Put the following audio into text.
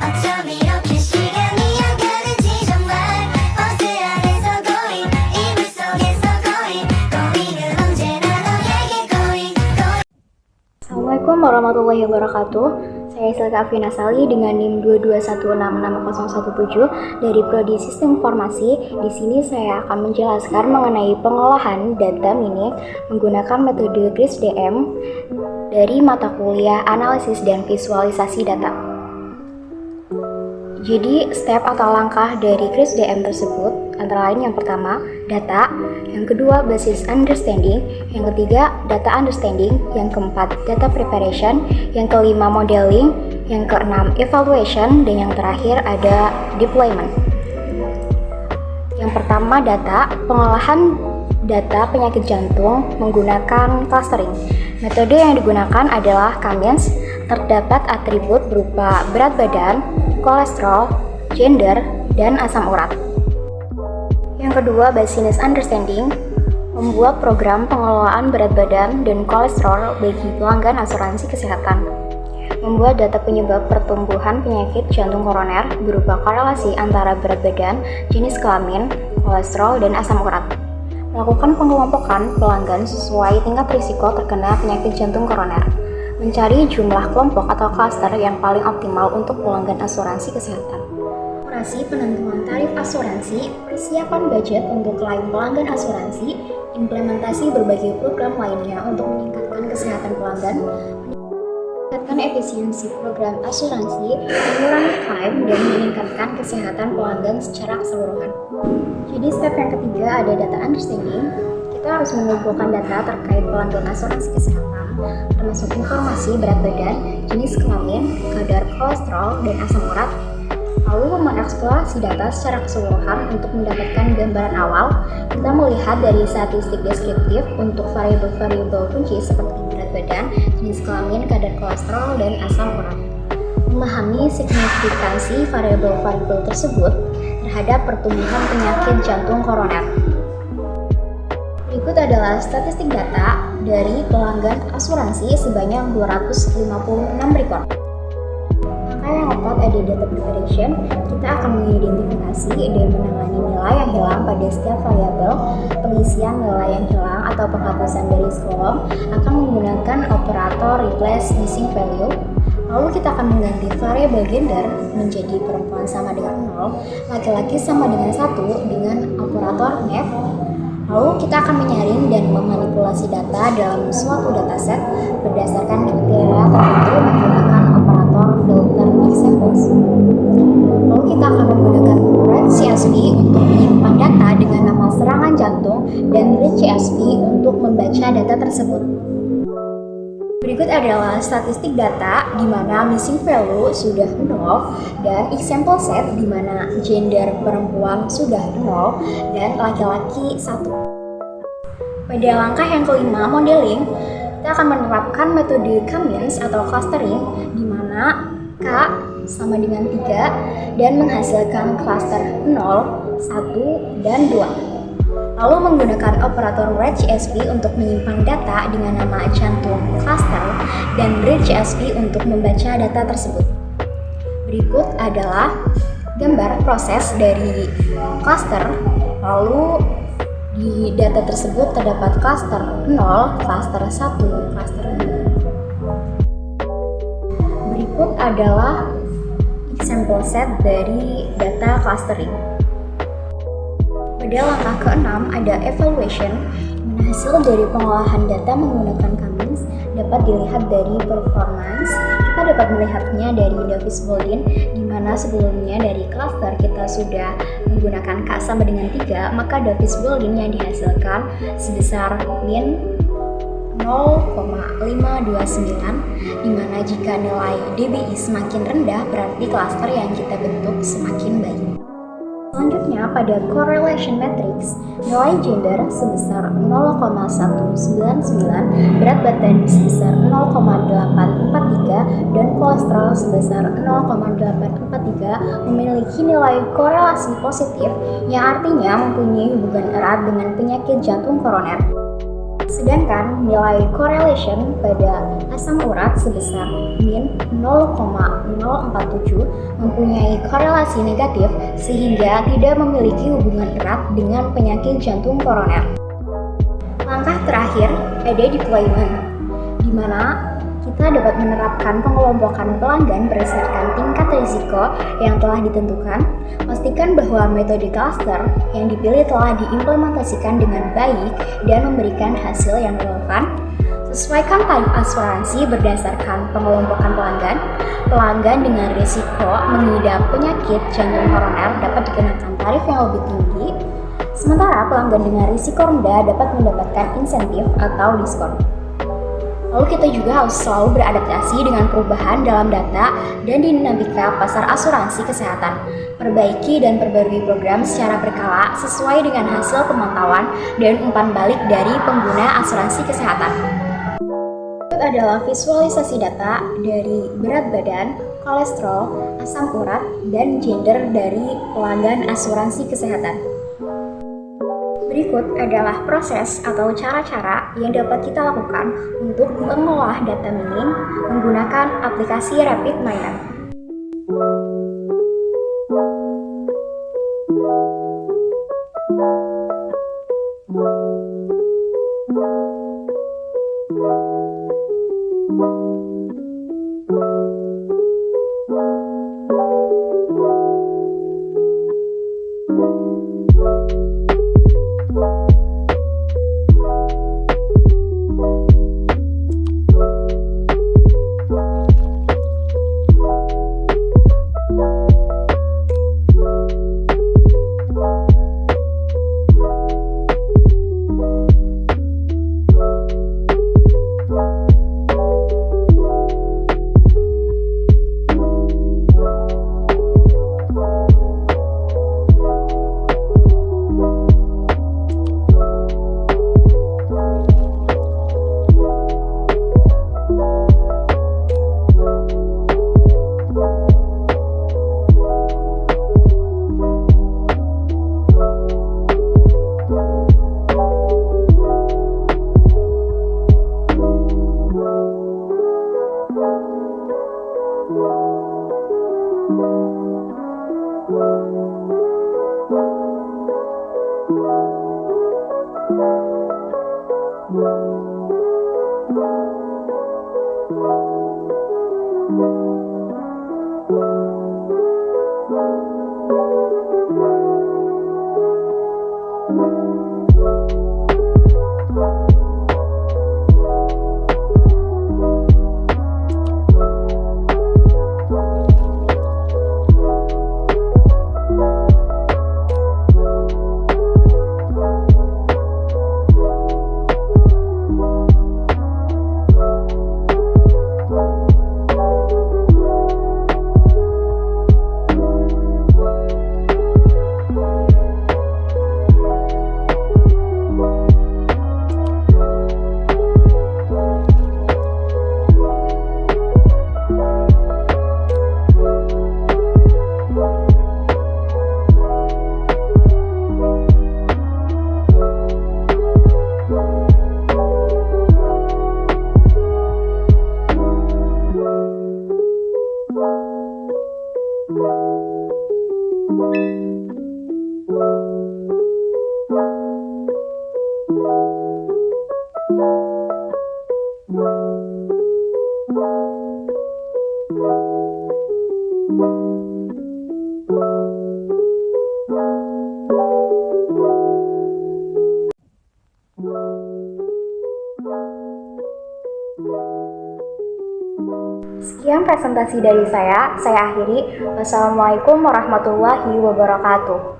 어쩜 이렇게 시간이 안 가는지 정말 버스 안에서 고인 이불 속에서 고인은 언제나 너에게 고인. Assalamualaikum warahmatullahi wabarakatuh. Saya Silka Afina Sali dengan NIM 221666017 dari Prodi Sistem Informasi. Di sini saya akan menjelaskan mengenai pengolahan data mining menggunakan metode CRISP-DM dari mata kuliah Analisis dan Visualisasi Data. Jadi, step atau langkah dari CRISP-DM tersebut antara lain yang pertama, data, yang kedua, basis understanding, yang ketiga, data understanding, yang keempat, data preparation, yang kelima, modeling, yang keenam, evaluation, dan yang terakhir ada deployment. Yang pertama, data, pengolahan data penyakit jantung menggunakan clustering. Metode yang digunakan adalah Cummins. Terdapat atribut berupa berat badan, kolesterol, gender, dan asam urat. Yang kedua, business understanding, membuat program pengelolaan berat badan dan kolesterol bagi pelanggan asuransi kesehatan. Membuat data penyebab pertumbuhan penyakit jantung koroner berupa korelasi antara berat badan, jenis kelamin, kolesterol, dan asam urat. Melakukan pengelompokan pelanggan sesuai tingkat risiko terkena penyakit jantung koroner. Mencari jumlah kelompok atau klaster yang paling optimal untuk pelanggan asuransi kesehatan. Operasi penentuan tarif asuransi, persiapan budget untuk klaim pelanggan asuransi, implementasi berbagai program lainnya untuk meningkatkan kesehatan pelanggan, meningkatkan efisiensi program asuransi, mengurangi klaim, dan meningkatkan kesehatan pelanggan secara keseluruhan. Jadi step yang ketiga ada data understanding. Kita harus mengumpulkan data terkait pelanggan asuransi kesehatan, termasuk informasi berat badan, jenis kelamin, kadar kolesterol, dan asam urat. Lalu mengeksplorasi data secara keseluruhan untuk mendapatkan gambaran awal. Kita melihat dari statistik deskriptif untuk variabel-variabel kunci seperti berat badan, jenis kelamin, kadar kolesterol, dan asam urat. Memahami signifikansi variabel-variabel tersebut terhadap pertumbuhan penyakit jantung koroner. Berikut adalah statistik data dari pelanggan asuransi sebanyak 256 record. Langkah yang keempat ada data preparation. Kita akan mengidentifikasi dan menangani nilai yang hilang pada setiap variabel. Pengisian nilai yang hilang atau penghapusan dari kolom akan menggunakan operator replace missing value. Lalu kita akan mengganti variabel gender menjadi perempuan sama dengan 0, laki-laki sama dengan 1 dengan operator map. Lalu kita akan menyaring dan memanipulasi data dalam suatu dataset berdasarkan kriteria tertentu menggunakan operator filter examples. Lalu kita akan menggunakan read CSV untuk menyimpan data dengan nama serangan jantung dan read CSV untuk membaca data tersebut. Berikut adalah statistik data di mana missing value sudah 0 dan example set di mana gender perempuan sudah 0 dan laki-laki 1. Pada langkah yang kelima, modeling, kita akan menerapkan metode Cummins atau clustering di mana K sama dengan 3 dan menghasilkan cluster 0, 1, dan 2. Lalu menggunakan operator read CSV untuk menyimpan data dengan nama jantung cluster dan read CSV untuk membaca data tersebut. Berikut adalah gambar proses dari cluster. Lalu di data tersebut terdapat cluster 0, cluster 1, cluster 2. Berikut adalah example set dari data clustering. Pada langkah ke-6 ada evaluation, di mana hasil dari pengolahan data menggunakan Cummins dapat dilihat dari performance. Kita dapat melihatnya dari Davis Boolean, di mana sebelumnya dari cluster kita sudah menggunakan K sama dengan 3, maka Davis Boolean yang dihasilkan sebesar min 0,529, di mana jika nilai DBI semakin rendah berarti cluster yang kita bentuk semakin baik. Selanjutnya pada correlation matrix, nilai gender sebesar 0,199, berat badan sebesar 0,843, dan kolesterol sebesar 0,843 memiliki nilai korelasi positif yang artinya mempunyai hubungan erat dengan penyakit jantung koroner. Sedangkan nilai correlation pada asam urat sebesar min 0,047 mempunyai korelasi negatif sehingga tidak memiliki hubungan erat dengan penyakit jantung koroner. Langkah terakhir ada deployment, di mana kita dapat menerapkan pengelompokan pelanggan berdasarkan tingkat risiko yang telah ditentukan. Pastikan bahwa metode cluster yang dipilih telah diimplementasikan dengan baik dan memberikan hasil yang relevan. Sesuaikan tarif asuransi berdasarkan pengelompokan pelanggan. Pelanggan dengan risiko mengidap penyakit jantung koroner dapat dikenakan tarif yang lebih tinggi, sementara pelanggan dengan risiko rendah dapat mendapatkan insentif atau diskon. Lalu kita juga harus selalu beradaptasi dengan perubahan dalam data dan dinamika pasar asuransi kesehatan. Perbaiki dan perbarui program secara berkala sesuai dengan hasil pemantauan dan umpan balik dari pengguna asuransi kesehatan. Berikut adalah visualisasi data dari berat badan, kolesterol, asam urat, dan gender dari pelanggan asuransi kesehatan. Berikut adalah proses atau cara-cara yang dapat kita lakukan untuk mengolah data minim menggunakan aplikasi RapidMiner. Sekian presentasi dari saya akhiri. Wassalamualaikum warahmatullahi wabarakatuh.